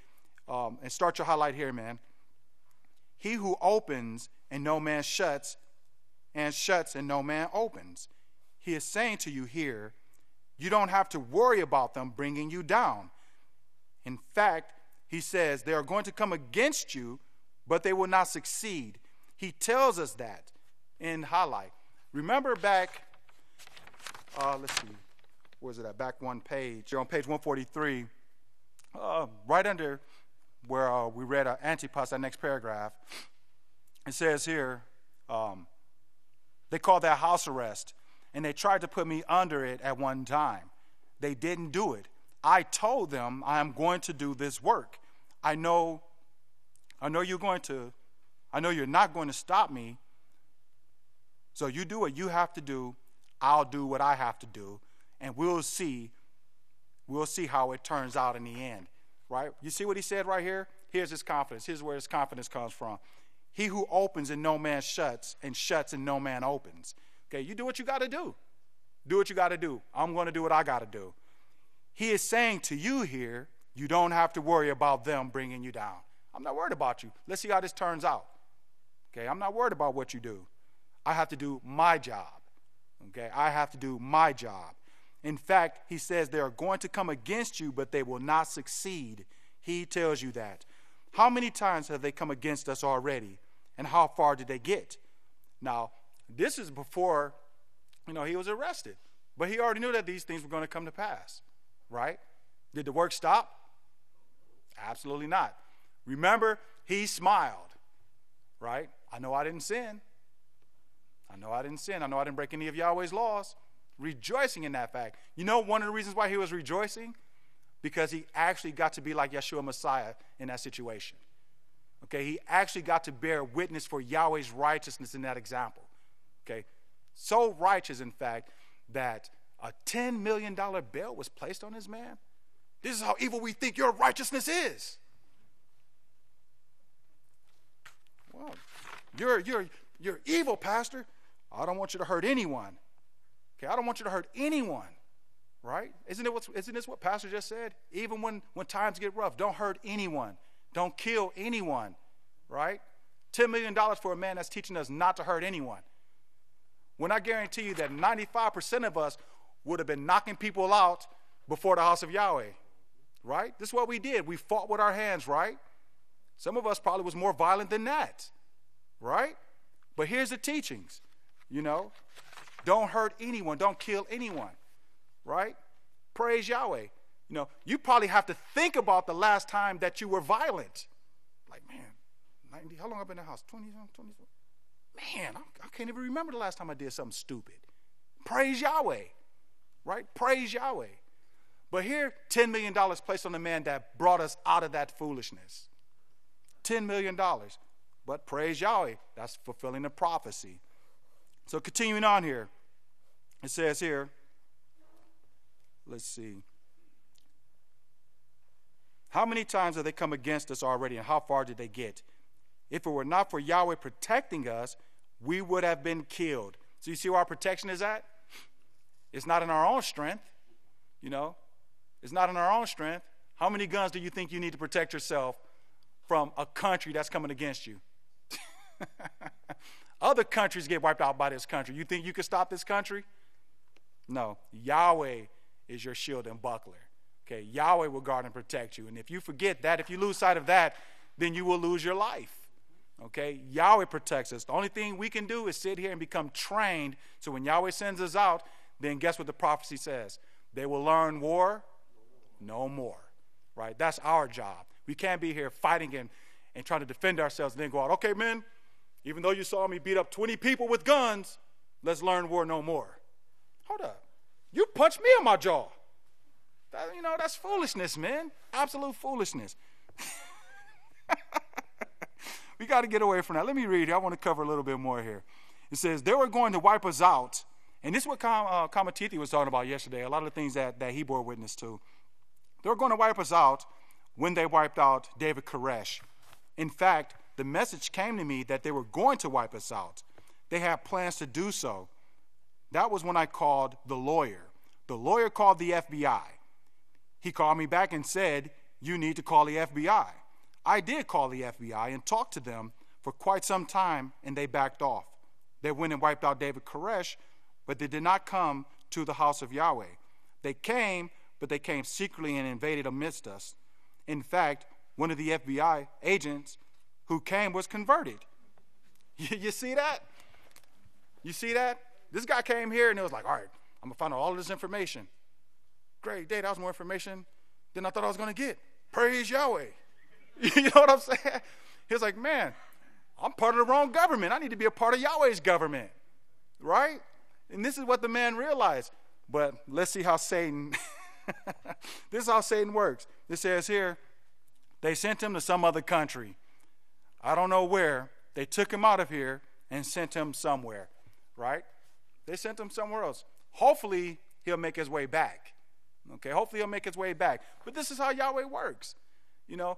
and start your highlight here, man. He who opens and no man shuts, and shuts and no man opens. He is saying to you here, you don't have to worry about them bringing you down. In fact, he says they are going to come against you, but they will not succeed. He tells us that in highlight. Remember back, let's see, where's it at? Back one page. You're on page 143, right under where we read Antipas, that next paragraph. It says here, they called that house arrest, and they tried to put me under it at one time. They didn't do it. I told them I am going to do this work. I know you're not going to stop me. So you do what you have to do. I'll do what I have to do. And we'll see how it turns out in the end. Right? You see what he said right here? Here's his confidence. Here's where his confidence comes from. He who opens and no man shuts, and shuts and no man opens. Okay, you do what you got to do. Do what you got to do. I'm going to do what I got to do. He is saying to you here, you don't have to worry about them bringing you down. I'm not worried about you. Let's see how this turns out. Okay, I'm not worried about what you do. I have to do my job. Okay, I have to do my job. In fact, he says they are going to come against you, but they will not succeed. He tells you that. How many times have they come against us already? And how far did they get? Now, this is before, he was arrested. But he already knew that these things were going to come to pass. Right? Did the work stop? Absolutely not. Remember, he smiled. Right? I know I didn't sin. I know I didn't break any of Yahweh's laws. Rejoicing in that fact. One of the reasons why he was rejoicing? Because he actually got to be like Yeshua Messiah in that situation. Okay? He actually got to bear witness for Yahweh's righteousness in that example. Okay? So righteous, in fact, that a $10 million bail was placed on this man. This is how evil we think your righteousness is. Well, you're evil, Pastor. I don't want you to hurt anyone. Okay, I don't want you to hurt anyone. Right? Isn't this what Pastor just said? Even when times get rough, don't hurt anyone. Don't kill anyone. Right? $10 million for a man that's teaching us not to hurt anyone. When I guarantee you that 95% of us would have been knocking people out before the house of Yahweh. Right? This is what we did. We fought with our hands, right? Some of us probably was more violent than that. Right? But here's the teachings. Don't hurt anyone. Don't kill anyone. Right? Praise Yahweh. You probably have to think about the last time that you were violent. Like, man, 90, how long have I been in the house? 20? Man, I can't even remember the last time I did something stupid. Praise Yahweh. Right? Praise Yahweh. But here, $10 million placed on the man that brought us out of that foolishness. $10 million. But praise Yahweh. That's fulfilling the prophecy. So continuing on here, it says here, let's see. How many times have they come against us already, and how far did they get? If it were not for Yahweh protecting us, we would have been killed. So you see where our protection is at? It's not in our own strength, you know. It's not in our own strength. How many guns do you think you need to protect yourself from a country that's coming against you? Other countries get wiped out by this country. You think you can stop this country? No. Yahweh is your shield and buckler. Okay, Yahweh will guard and protect you. And if you forget that, if you lose sight of that, then you will lose your life. Okay, Yahweh protects us. The only thing we can do is sit here and become trained. So when Yahweh sends us out, then guess what the prophecy says? They will learn war no more. Right? That's our job. We can't be here fighting and trying to defend ourselves and then go out, okay, men, even though you saw me beat up 20 people with guns, let's learn war no more. Hold up. You punched me in my jaw. That's foolishness, man. Absolute foolishness. We got to get away from that. Let me read here. I want to cover a little bit more here. It says, they were going to wipe us out. And this is what Kamatithi was talking about yesterday, a lot of the things that he bore witness to. They were going to wipe us out when they wiped out David Koresh. In fact, the message came to me that they were going to wipe us out. They had plans to do so. That was when I called the lawyer. The lawyer called the FBI. He called me back and said, you need to call the FBI. I did call the FBI and talked to them for quite some time, and they backed off. They went and wiped out David Koresh, but they did not come to the house of Yahweh. They came, but they came secretly and invaded amidst us. In fact, one of the FBI agents who came was converted. You see that? You see that? This guy came here and it was like, all right, I'm going to find out all of this information. Great day, that was more information than I thought I was going to get. Praise Yahweh. You know what I'm saying? He was like, man, I'm part of the wrong government. I need to be a part of Yahweh's government. Right? And this is what the man realized. But let's see how Satan, this is how Satan works. It says here, they sent him to some other country. I don't know where. They took him out of here and sent him somewhere. Right? They sent him somewhere else. Hopefully, he'll make his way back. Okay, hopefully he'll make his way back. But this is how Yahweh works. You know,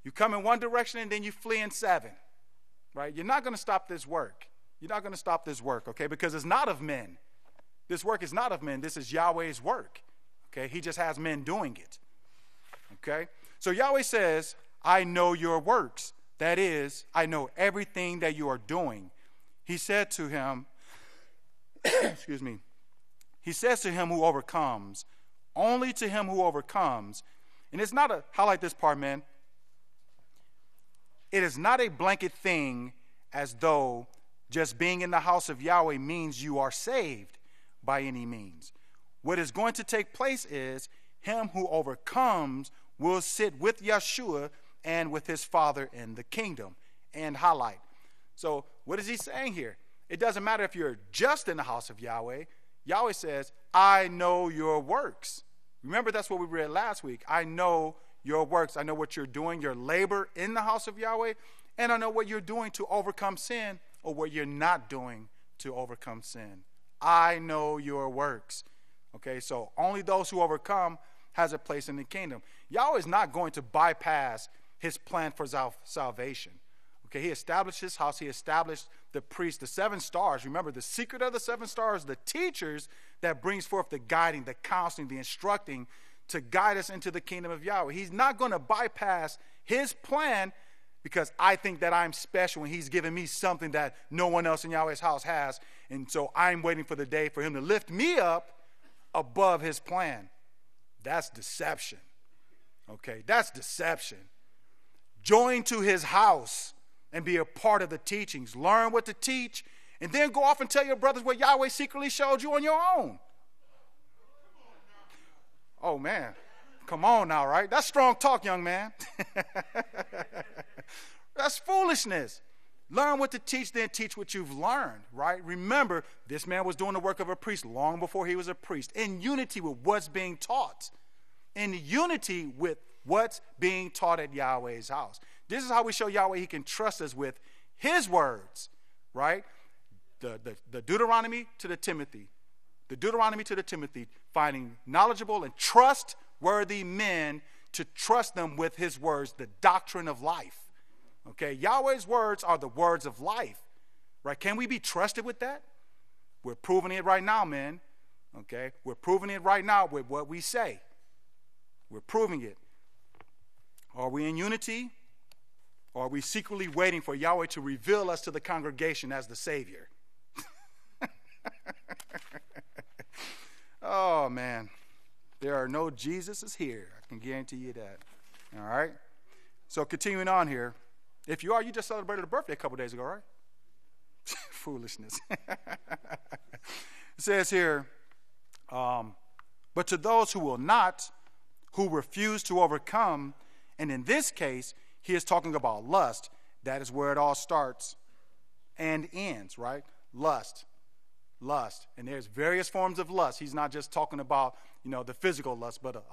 you come in one direction and then you flee in 7. Right? You're not going to stop this work. You're not going to stop this work, okay? Because it's not of men. This work is not of men. This is Yahweh's work. Okay? He just has men doing it. Okay? So Yahweh says, I know your works. That is, I know everything that you are doing. He said to him, excuse me, he says to him who overcomes, only to him who overcomes. And it's not highlight this part, man. It is not a blanket thing as though just being in the house of Yahweh means you are saved by any means. What is going to take place is him who overcomes will sit with Yeshua and with his Father in the kingdom. And highlight. So what is he saying here? It doesn't matter if you're just in the house of Yahweh. Yahweh says, I know your works. Remember, that's what we read last week. I know your works. I know what you're doing, your labor in the house of Yahweh, and I know what you're doing to overcome sin or what you're not doing to overcome sin. I know your works. Okay, so only those who overcome has a place in the kingdom. Yahweh is not going to bypass his plan for salvation. Okay, he established his house. He established the priests, the 7 stars. Remember, the secret of the 7 stars, the teachers that brings forth the guiding, the counseling, the instructing to guide us into the kingdom of Yahweh. He's not going to bypass his plan because I think that I'm special and he's given me something that no one else in Yahweh's house has. And so I'm waiting for the day for him to lift me up above his plan. That's deception. Okay, that's deception. Join to his house and be a part of the teachings. Learn what to teach, and then go off and tell your brothers what Yahweh secretly showed you on your own. Oh, man. Come on now, right? That's strong talk, young man. That's foolishness. Learn what to teach, then teach what you've learned, right? Remember, this man was doing the work of a priest long before he was a priest, in unity with what's being taught, in unity with what's being taught at Yahweh's house. This is how we show Yahweh he can trust us with his words, right? the Deuteronomy to the Timothy. The Deuteronomy to the Timothy, finding knowledgeable and trustworthy men to trust them with his words, the doctrine of life. Okay, Yahweh's words are the words of life, right? Can we be trusted with that? We're proving it right now, man. Okay, we're proving it right now with what we say. We're proving it. Are we in unity? Or are we secretly waiting for Yahweh to reveal us to the congregation as the Savior? Oh, man. There are no Jesuses here. I can guarantee you that. All right? So continuing on here. If you are, you just celebrated a birthday a couple days ago, right? Foolishness. It says here, but to those who will not, who refuse to overcome, and in this case, he is talking about lust. That is where it all starts and ends, right? Lust. And there's various forms of lust. He's not just talking about, the physical lust, but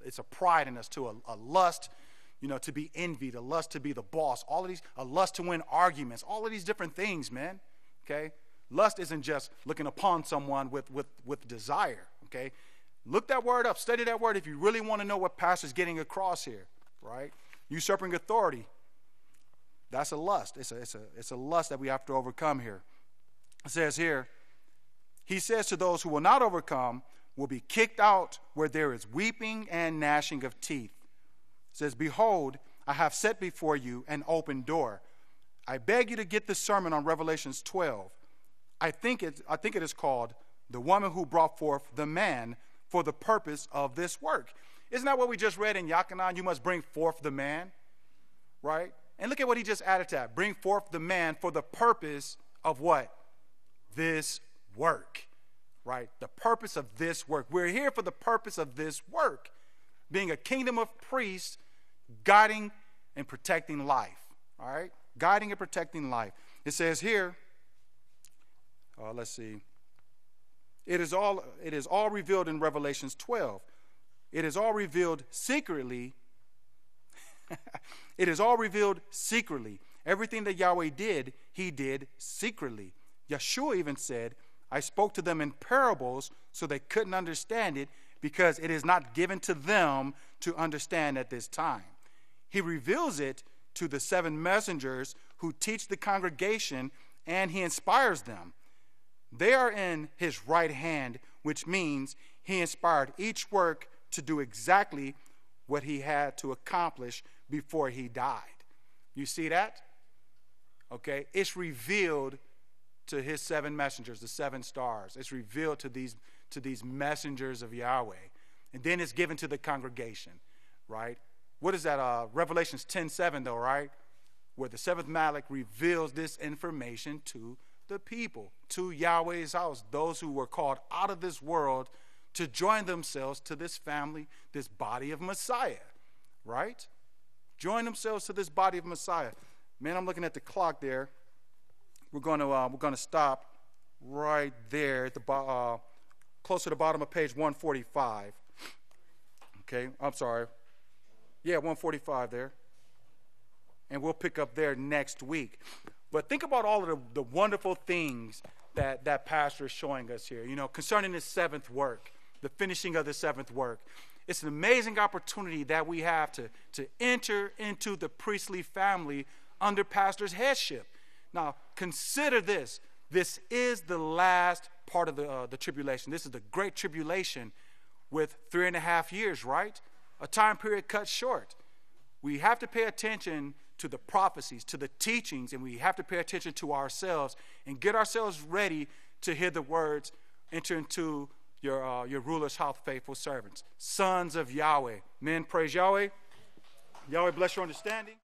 it's a pride in us too, a lust, to be envied, a lust to be the boss, all of these, a lust to win arguments, all of these different things, man, okay? Lust isn't just looking upon someone with desire, okay? Look that word up, study that word if you really want to know what pastor's getting across here, right? Usurping authority, that's a lust. It's a lust that we have to overcome here. It says here, he says to those who will not overcome will be kicked out where there is weeping and gnashing of teeth. It says, behold, I have set before you an open door. I beg you to get this sermon on Revelations 12. I think it is called The Woman Who Brought Forth the Man for the Purpose of This Work. Isn't that what we just read in Yachanan? You must bring forth the man, right? And look at what he just added to that. Bring forth the man for the purpose of what? This work, right? The purpose of this work. We're here for the purpose of this work, being a kingdom of priests, guiding and protecting life, all right? Guiding and protecting life. It says here, let's see. It is all revealed in Revelations 12. It is all revealed secretly. It is all revealed secretly. Everything that Yahweh did, he did secretly. Yeshua even said, I spoke to them in parables so they couldn't understand it because it is not given to them to understand at this time. He reveals it to the 7 messengers who teach the congregation, and he inspires them. They are in his right hand, which means he inspired each work to do exactly what he had to accomplish before he died. You see that? Okay, it's revealed to his 7 messengers, the 7 stars. It's revealed to these messengers of Yahweh. And then it's given to the congregation, right? What is that? Revelations 10:7 though, right? Where the 7th Malach reveals this information to the people, to Yahweh's house, those who were called out of this world to join themselves to this family, this body of Messiah, right? Join themselves to this body of Messiah. Man, I'm looking at the clock there. We're going to stop right there at the close to the bottom of page 145. Okay, I'm sorry. Yeah, 145 there. And we'll pick up there next week. But think about all of the wonderful things that pastor is showing us here, concerning this 7th work, the finishing of the 7th work. It's an amazing opportunity that we have to enter into the priestly family under pastor's headship. Now, consider this. This is the last part of the tribulation. This is the great tribulation with 3.5 years, right? A time period cut short. We have to pay attention to the prophecies, to the teachings, and we have to pay attention to ourselves and get ourselves ready to hear the words, enter into your ruler's house, faithful servants, sons of Yahweh. Men, praise Yahweh. Yahweh bless your understanding.